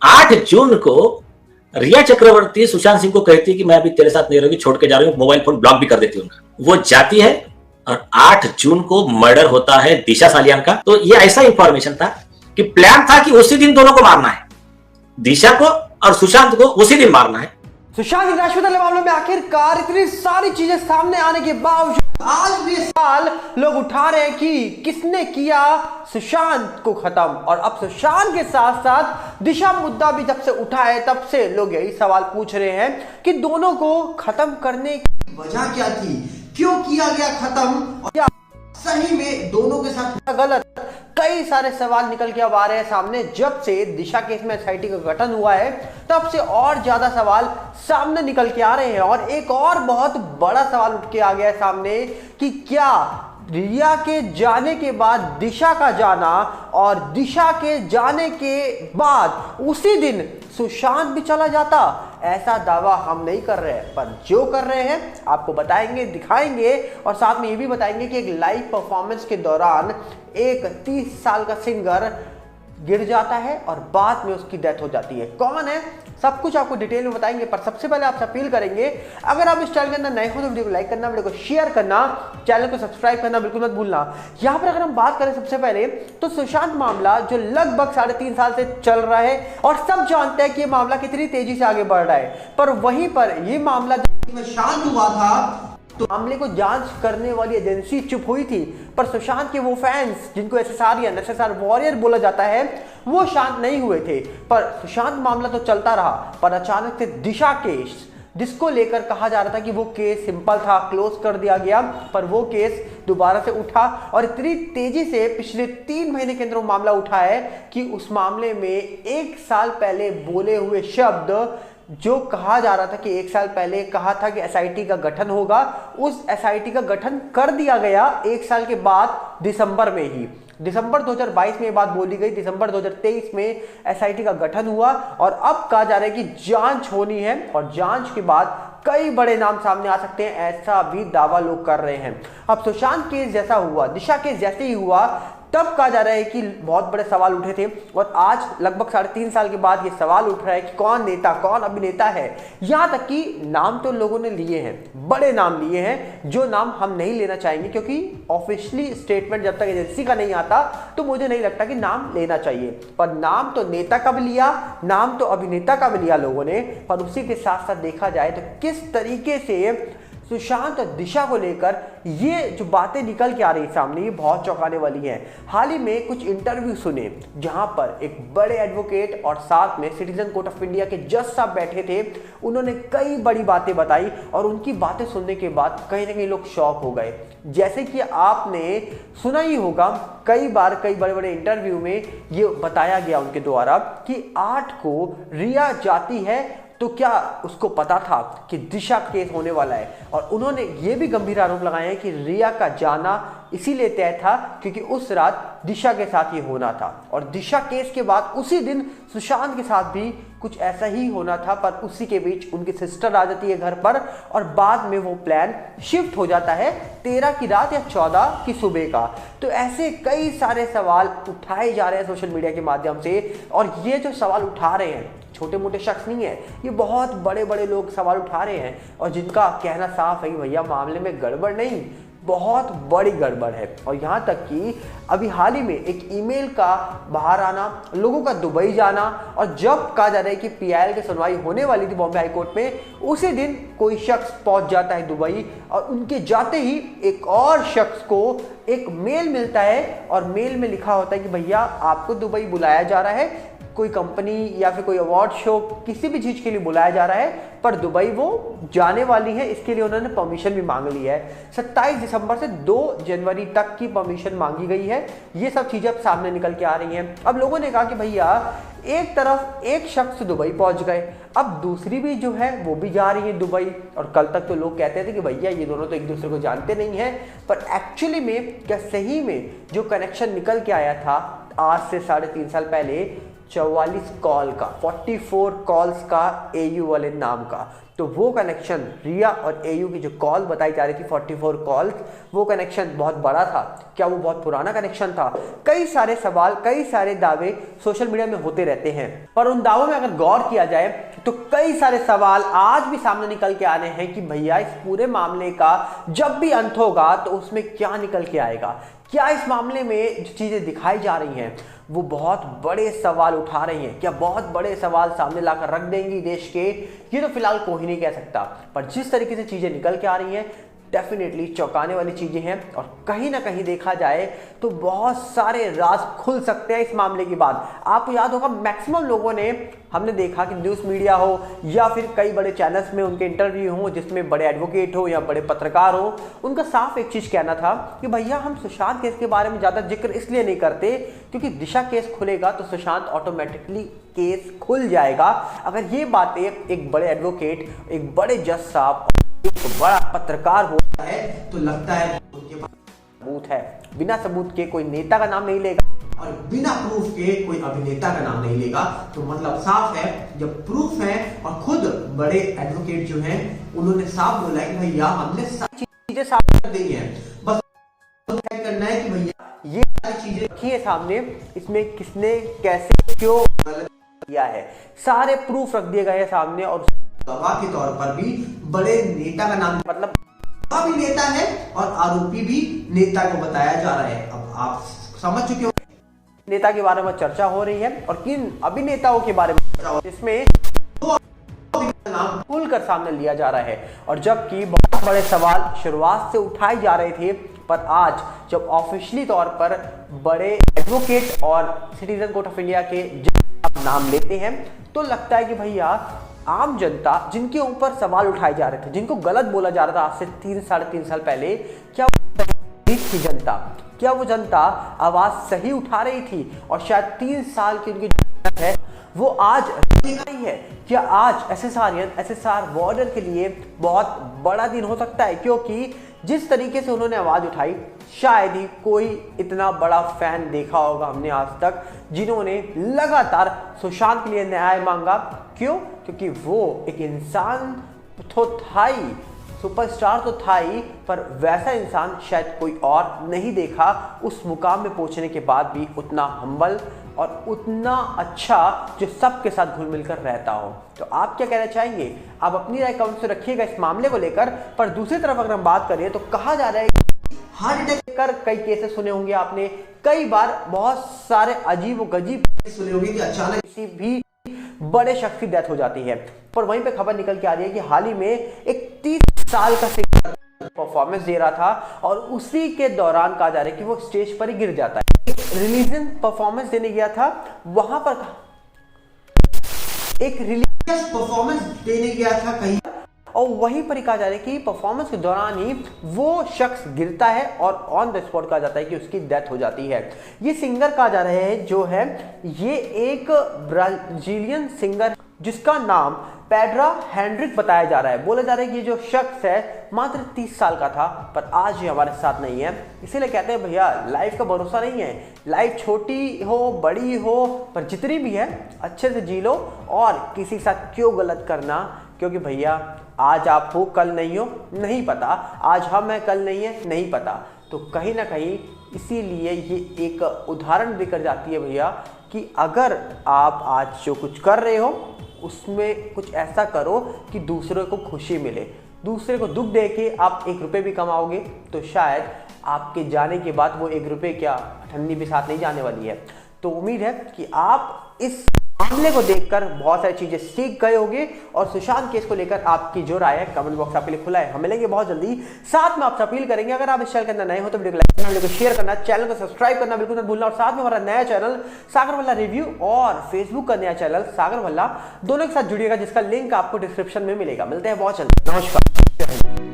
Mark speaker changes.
Speaker 1: 8 जून को रिया चक्रवर्ती सुशांत सिंह को कहती है कि मैं अभी तेरे साथ नहीं रहूंगी, छोड़ के जा रही हूँ, मोबाइल फोन ब्लॉक भी कर देती हूँ उनका। वो जाती है और 8 जून को मर्डर होता है दिशा सालियान का। तो ये ऐसा इंफॉर्मेशन था कि प्लान था कि उसी दिन दोनों को मारना है, दिशा को और सुशांत को उसी दिन मारना है।
Speaker 2: सुशांत सिंह राजपूत वाले मामले में आखिरकार इतनी सारी चीजें सामने आने के बावजूद आज भी सवाल लोग उठा रहे हैं कि किसने किया सुशांत को खत्म। और अब सुशांत के साथ साथ दिशा मुद्दा भी जब से उठा है तब से लोग यही सवाल पूछ रहे हैं कि दोनों को खत्म करने की वजह क्या थी, क्यों किया गया खत्म, और क्या सही में दोनों के साथ गलत। कई सारे सवाल निकल के अब आ रहे हैं सामने। जब से दिशा केस में एसआईटी का गठन हुआ है तब से और ज्यादा सवाल सामने निकल के आ रहे हैं। और एक और बहुत बड़ा सवाल उठ के आ गया है सामने कि क्या रिया के जाने के बाद दिशा का जाना और दिशा के जाने के बाद उसी दिन सुशांत भी चला जाता। ऐसा दावा हम नहीं कर रहे हैं, पर जो कर रहे हैं आपको बताएंगे, दिखाएंगे और साथ में ये भी बताएंगे कि एक लाइव परफॉर्मेंस के दौरान एक 30 साल का सिंगर गिर जाता है और बाद में उसकी डेथ हो जाती है। कौन है सब कुछ आपको डिटेल में बताएंगे, पर सबसे पहले आपसे अपील करेंगे अगर आप इस चैनल के अंदर नए हो तो वीडियो को लाइक करना, वीडियो को शेयर करना, चैनल को सब्सक्राइब करना बिल्कुल मत भूलना। यहां पर अगर हम बात करें सबसे पहले तो सुशांत मामला जो लगभग 3.5 साल से चल रहा है और सब जानते हैं कि ये मामला कितनी तेजी से आगे बढ़ रहा है, पर वहीं पर ये मामला जब शांत हुआ था तो मामले को जांच करने वाली एजेंसी चुप हुई थी, पर सुशांत के वो फैंस जिनको एसएसआर वॉरियर बोला जाता है वो शांत नहीं हुए थे। पर सुशांत मामला तो चलता रहा, पर अचानक से दिशा केस जिसको लेकर कहा जा रहा था कि वो केस सिंपल था, क्लोज कर दिया गया, पर वो केस दोबारा से उठा और इतनी तेजी से पिछले 3 महीने के अंदर वो मामला उठा है कि उस मामले में 1 साल पहले बोले हुए शब्द जो कहा जा रहा था कि 1 साल पहले कहा था कि एसआईटी का गठन होगा, उस एसआईटी का गठन कर दिया गया 1 साल के बाद दिसंबर में ही। दिसंबर 2022 में ये बात बोली गई, दिसंबर 2023 में एसआईटी का गठन हुआ और अब कहा जा रहा है कि जांच होनी है और जांच के बाद कई बड़े नाम सामने आ सकते हैं, ऐसा भी दावा लोग कर रहे हैं। अब सुशांत केस जैसा हुआ, दिशा केस जैसे ही हुआ, तब कहा जा रहा है कि बहुत बड़े सवाल उठे थे और आज लगभग 3.5 साल के बाद ये सवाल उठ रहा है कि कौन नेता, कौन अभिनेता है। यहां तक कि नाम तो लोगों ने लिए हैं, बड़े नाम लिए हैं, जो नाम हम नहीं लेना चाहेंगे क्योंकि ऑफिशियली स्टेटमेंट जब तक एजेंसी का नहीं आता तो मुझे नहीं लगता कि नाम लेना चाहिए। पर नाम तो नेता का भी लिया, नाम तो अभिनेता का भी लिया लोगों ने, पर उसी के साथ साथ देखा जाए तो किस तरीके से सुशांत और दिशा को लेकर ये जो बातें निकल के आ रही सामने ये बहुत चौंकाने वाली हैं। हाल ही में कुछ इंटरव्यू सुने जहां पर एक बड़े एडवोकेट और साथ में सिटीजन कोर्ट ऑफ इंडिया के जज साहब बैठे थे, उन्होंने कई बड़ी बातें बताई और उनकी बातें सुनने के बाद कहीं ना कहीं लोग शॉक हो गए। जैसे कि आपने सुना ही होगा कई बार कई बड़े बड़े इंटरव्यू में ये बताया गया उनके द्वारा कि 8 को रिया जाती है तो क्या उसको पता था कि दिशा केस होने वाला है। और उन्होंने ये भी गंभीर आरोप लगाए हैं कि रिया का जाना इसीलिए तय था क्योंकि उस रात दिशा के साथ ये होना था और दिशा केस के बाद उसी दिन सुशांत के साथ भी कुछ ऐसा ही होना था, पर उसी के बीच उनकी सिस्टर आ जाती है घर पर और बाद में वो प्लान शिफ्ट हो जाता है 13 की रात या 14 की सुबह का। तो ऐसे कई सारे सवाल उठाए जा रहे हैं सोशल मीडिया के माध्यम से और ये जो सवाल उठा रहे हैं छोटे मोटे शख्स नहीं है, ये बहुत बड़े बड़े लोग सवाल उठा रहे हैं और जिनका कहना साफ है कि भैया मामले में गड़बड़ नहीं, बहुत बड़ी गड़बड़ है। और यहाँ तक कि अभी हाल ही में एक ईमेल का बाहर आना, लोगों का दुबई जाना और जब कहा जा रहा है कि पीआईएल की सुनवाई होने वाली थी बॉम्बे हाईकोर्ट में, उसी दिन कोई शख्स पहुंच जाता है दुबई और उनके जाते ही एक और शख्स को एक मेल मिलता है और मेल में लिखा होता है कि भैया आपको दुबई बुलाया जा रहा है, कोई कंपनी या फिर कोई अवार्ड शो किसी भी चीज के लिए बुलाया जा रहा है, पर दुबई वो जाने वाली है, इसके लिए उन्होंने परमिशन भी मांग ली है। 27 दिसंबर से 2 जनवरी तक की परमिशन मांगी गई है। ये सब चीजें अब सामने निकल के आ रही हैं। अब लोगों ने कहा कि भैया एक तरफ एक शख्स दुबई पहुंच गए, अब दूसरी भी जो है वो भी जा रही है दुबई। और कल तक तो लोग कहते थे कि भैया ये दोनों तो एक दूसरे को जानते नहीं है, पर एक्चुअली में क्या सही में जो कनेक्शन निकल के आया था आज से 3.5 साल पहले, 44 कॉल का, 44 कॉल्स का एयू वाले नाम का। तो वो कनेक्शन रिया और एयू की जो कॉल बताई जा रही थी 44 कॉल्स, वो कनेक्शन बहुत बड़ा था। क्या वो बहुत पुराना कनेक्शन था? कई सारे सवाल, कई सारे दावे सोशल मीडिया में होते रहते हैं, पर उन दावों में अगर गौर किया जाए तो कई सारे सवाल आज भी सामने निकल के आने हैं कि भैया इस पूरे मामले का जब भी अंत होगा तो उसमें क्या निकल के आएगा। क्या इस मामले में जो चीजें दिखाई जा रही हैं वो बहुत बड़े सवाल उठा रही हैं? क्या बहुत बड़े सवाल सामने लाकर रख देंगी देश के? ये तो फिलहाल कोई नहीं कह सकता, पर जिस तरीके से चीजें निकल के आ रही हैं डेफिनेटली चौंकाने वाली चीजें हैं। और कहीं ना कहीं देखा जाए तो बहुत सारे राज खुल सकते हैं इस मामले के बाद। आपको याद होगा मैक्सिमम लोगों ने, हमने देखा कि न्यूज़ मीडिया हो या फिर कई बड़े चैनल्स में उनके इंटरव्यू हो जिसमें बड़े एडवोकेट हो या बड़े पत्रकार हो, उनका साफ एक चीज़ कहना था कि भैया हम सुशांत केस के बारे में ज़्यादा जिक्र इसलिए नहीं करते क्योंकि दिशा केस खुलेगा तो सुशांत ऑटोमेटिकली केस खुल जाएगा। अगर ये बातें एक बड़े एडवोकेट, एक बड़े जज साहब, एक बड़ा पत्रकार होता है तो लगता है उनके पास सबूत है। बिना सबूत के कोई नेता का नाम नहीं लेगा और बिना प्रूफ के कोई अभिनेता का नाम नहीं लेगा। तो मतलब साफ है, जब प्रूफ है और खुद बड़े एडवोकेट जो हैं उन्होंने साफ बोला है कि भैया हमने सारी चीजें साफ कर दी हैं, बस करना है कि भैया ये सारी चीजें रखी है सामने, इसमें किसने कैसे क्यों गलत किया है, सारे प्रूफ रख दिए गए हैं सामने। और गवाह के तौर पर भी बड़े नेता का नाम, मतलब गवाह भी नेता है और आरोपी भी नेता को बताया जा रहा है। अब आप समझ चुके हो नेता के बारे में चर्चा हो रही है और किन अभिनेताओं के बारे में चर्चा हो रही है, इसमें नाम खुलकर सामने लिया जा रहा है। और जबकि बहुत बड़े सवाल शुरुआत से उठाए जा रहे थे, पर आज जब ऑफिशियली तौर पर बड़े एडवोकेट और सिटीजन कोर्ट ऑफ इंडिया के जज नाम लेते हैं तो लगता है कि भैया आम जनता जिनके ऊपर सवाल उठाए जा रहे थे, जिनको गलत बोला जा रहा था आज से 3-3.5 साल पहले, क्या थी जनता? क्या वो जनता आवाज सही उठा रही थी? और शायद 3 साल की उनकी जो है वो आज रही है। क्या आज एसएसआर बॉर्डर के लिए बहुत बड़ा दिन हो सकता है? क्योंकि जिस तरीके से उन्होंने आवाज उठाई शायद ही कोई इतना बड़ा फैन देखा होगा हमने आज तक जिन्होंने लगातार सुशांत के लिए न्याय मांगा। क्यों? क्योंकि वो एक इंसान तो था ही, सुपरस्टार तो था ही, पर वैसा इंसान शायद कोई और नहीं देखा उस मुकाम में पहुंचने के बाद भी उतना हम्बल और उतना अच्छा जो सबके साथ घुल मिलकर रहता हो। तो आप क्या कहना चाहेंगे? आप अपनी राय कमेंट से रखिएगा इस मामले को लेकर। पर दूसरी तरफ अगर हम बात करें तो कहा जा रहा है कि हार्ट अटैक कर कई केसेस सुने होंगे आपने, कई बार बहुत सारे अजीब व गजीब सुने होंगे कि अचानक किसी भी बड़े शख्स की डेथ हो जाती है। पर वहीं पे खबर निकल के आ रही है कि हाल ही में एक 30 साल का सिंगर परफॉर्मेंस दे रहा था और उसी के दौरान कहा जा रहा है कि वो स्टेज पर ही गिर जाता है। रिलीजियस परफॉर्मेंस देने गया था, वहां पर एक रिलीजियस परफॉर्मेंस देने गया था कहीं, और वहीं पर ही कहा जा रहा है कि परफॉर्मेंस के दौरान ही वो शख्स गिरता है और ऑन द स्पॉट कहा जाता है कि उसकी डेथ हो जाती है। ये सिंगर कहा जा रहा है जो है ये एक ब्राजीलियन सिंगर जिसका नाम पेड्रो हेनरिक बताया जा रहा है। बोला जा रहा है कि ये जो शख्स है मात्र 30 साल का था, पर आज ये हमारे साथ नहीं है। इसीलिए कहते हैं भैया लाइफ का भरोसा नहीं है, लाइफ छोटी हो बड़ी हो पर जितनी भी है अच्छे से जी लो और किसी के साथ क्यों गलत करना, क्योंकि भैया आज आप हो कल नहीं हो नहीं पता, आज हम हैं कल नहीं है नहीं पता। तो कहीं ना कहीं इसीलिए ये एक उदाहरण देकर जाती है भैया कि अगर आप आज जो कुछ कर रहे हो उसमें कुछ ऐसा करो कि दूसरे को खुशी मिले। दूसरे को दुख दे के आप 1 रुपये भी कमाओगे तो शायद आपके जाने के बाद वो 1 रुपये क्या ठंडी भी साथ नहीं जाने वाली है। तो उम्मीद है कि आप इस मामले को देखकर बहुत सारी चीजें सीख गए होंगे और सुशांत केस को लेकर आपकी जो राय है कमेंट बॉक्स आपके लिए खुला है। हम मिलेंगे बहुत जल्दी, साथ में आपसे अपील करेंगे अगर आप इस चैनल के अंदर नए हो तो वीडियो को लाइक करना, वीडियो को शेयर करना, चैनल को सब्सक्राइब करना बिल्कुल मत भूलना। और साथ में हमारा नया चैनल सागर वल्ला रिव्यू और फेसबुक का नया चैनल सागर वल्ला दोनों के साथ जुड़िएगा जिसका लिंक आपको डिस्क्रिप्शन में मिलेगा। मिलते हैं बहुत जल्दी, नमस्कार।